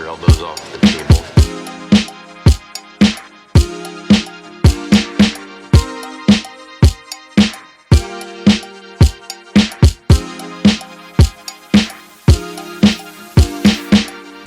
clear all those off the table.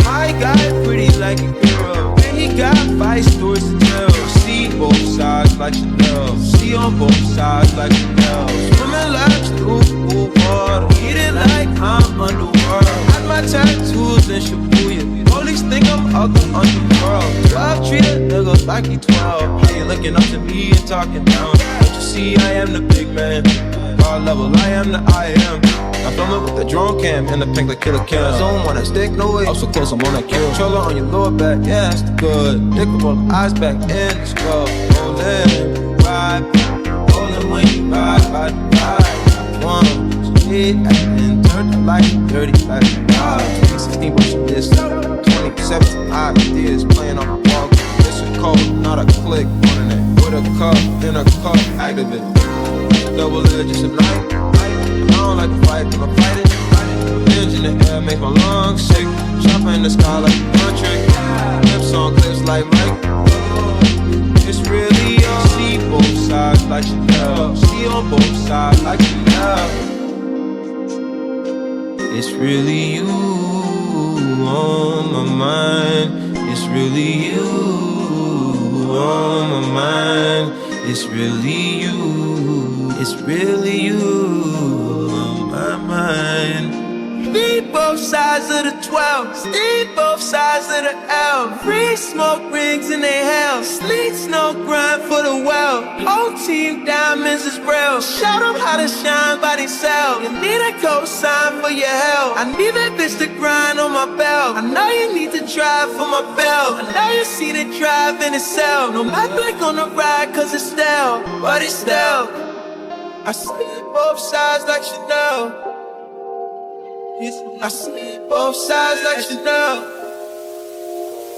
My guy pretty like a girl, and he got 5 stories to tell. See both sides like Chanel, see on both sides like Chanel. Swimming laps through pool water, eating like I'm underworld. Got my tattoos in Shibuya, police think I'm out the underworld. 12 treat a nigga like he 12. They looking up to me and talking down. Don't you see I am the big man? God level, I am the I am. I'm filming with the drone cam and the pink like Killer Cam. Zone wanna stick, no way. I'm so close, I'm on that kill. Controller on your lower back, yeah, that's good. Dick roll the eyes back in the scrub. Rollin', ride, rollin' when you ride. One, so hit, actin', turn the light, 30 like God. 2016, but you missed 2017, ideas playing on the wall. This is cold, not a click, running it with a cup, in a cup, activate. Double edge, just a night. I don't like to fight, but I'm fighting. Edge in the air, make my lungs sick. Chopper in the sky like a country. Lips on clips like Mike. It's really you. See both sides like Chanel. See on both sides like Chanel. It's really you on my mind. It's really you on my mind. It's really you. It's really you on my mind. Need both sides of the 12. Need both sides of the L. Free smoke rings in their hell. Sleet snow grind for the well. Whole team diamonds is real. Show them how to shine by themselves. You need a cosign for your help. I need that bitch to grind on my belt. I know you need to drive for my belt. I know you see the drive in itself. No matter like on the ride cause it's stale. But it's stale. I see both sides like Chanel. I see both sides like Chanel.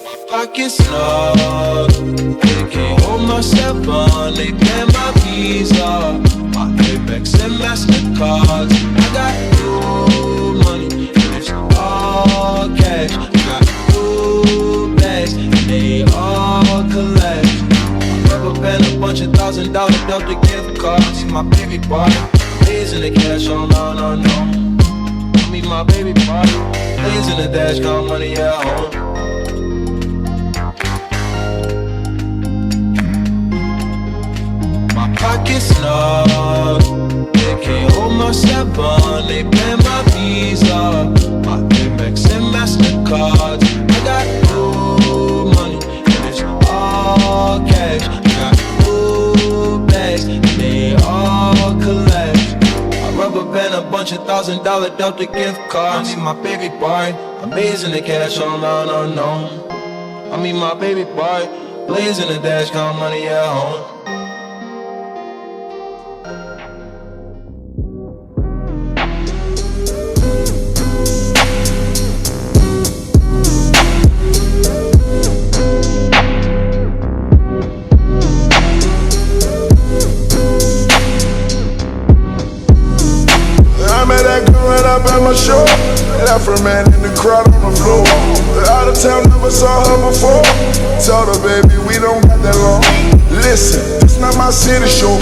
My pockets snug, they can't hold myself on. They pay my visa, my Amex and MasterCards. I got new money, and it's all cash. I got new bags, and they all collect. Rubber band, a bunch of $1,000 Delta gift cards. See my baby boy, days in the cash, oh no. Meet my baby boy, days in the dash, count money at home. My pockets snug, they can't hold myself on. They pay my visa, my Amex and MasterCards. I got new money, and it's all cash. I got new bags, and they all collect. Rubber band, a bunch of $1,000 Delta gift cards. I meet my baby boy, amazing the cash on no. I meet my baby boy, blazing the dash, count money at home. Show. Afro man in the crowd on the floor. Out of town, never saw her before. Told her, baby, we don't got that long. Listen, it's not my city show,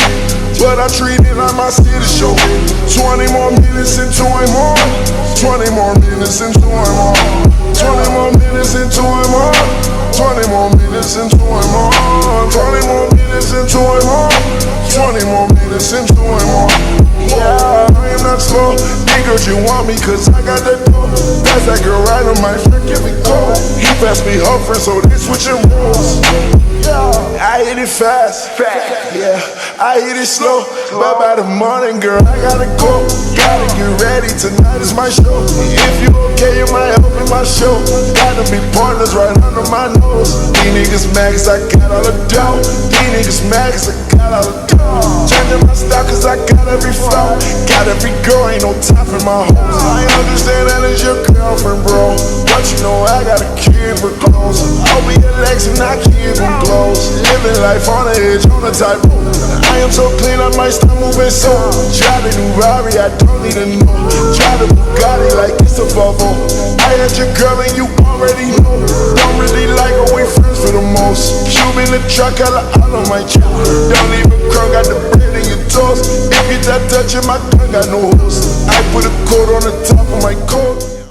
but I treat it like my city show. 20 more minutes into him on. 20 more minutes into him on. 20 more minutes into him on. 20 more minutes into him on. 20 more minutes into him on. 20 more minutes into him on. Yeah, I am not slow. Nigga, you want me cause I got that dough. Pass that girl right on my friend, give me cold. He passed me her friend, so they switching roles. I hit it fast, yeah, I hit it slow. But by the morning, girl, I gotta go. Gotta get ready, tonight is my show. If you okay, you might help in my show. Gotta be partners right under my nose. These niggas mad cause I got all the dough. These niggas mad cause I got all the dough. Changing my style cause I got every flow. Got every girl, ain't no time for my hoes. I understand that it's your girlfriend, bro, but you know I gotta keep her close. I'll be your legs and I keep them close. Living life on the edge, on the tightrope. I am so clean, I might start moving soon. Try the new Rari, I don't need a know. Try the Bugatti like it's a Volvo. I at your girl and you already know. Don't really like her, we friends for the most. Cube in the truck, hella out on my chip. Don't even crunk, got the bread in your toast. If you that touching my gun, got no host. I put a coat on the top of my coat.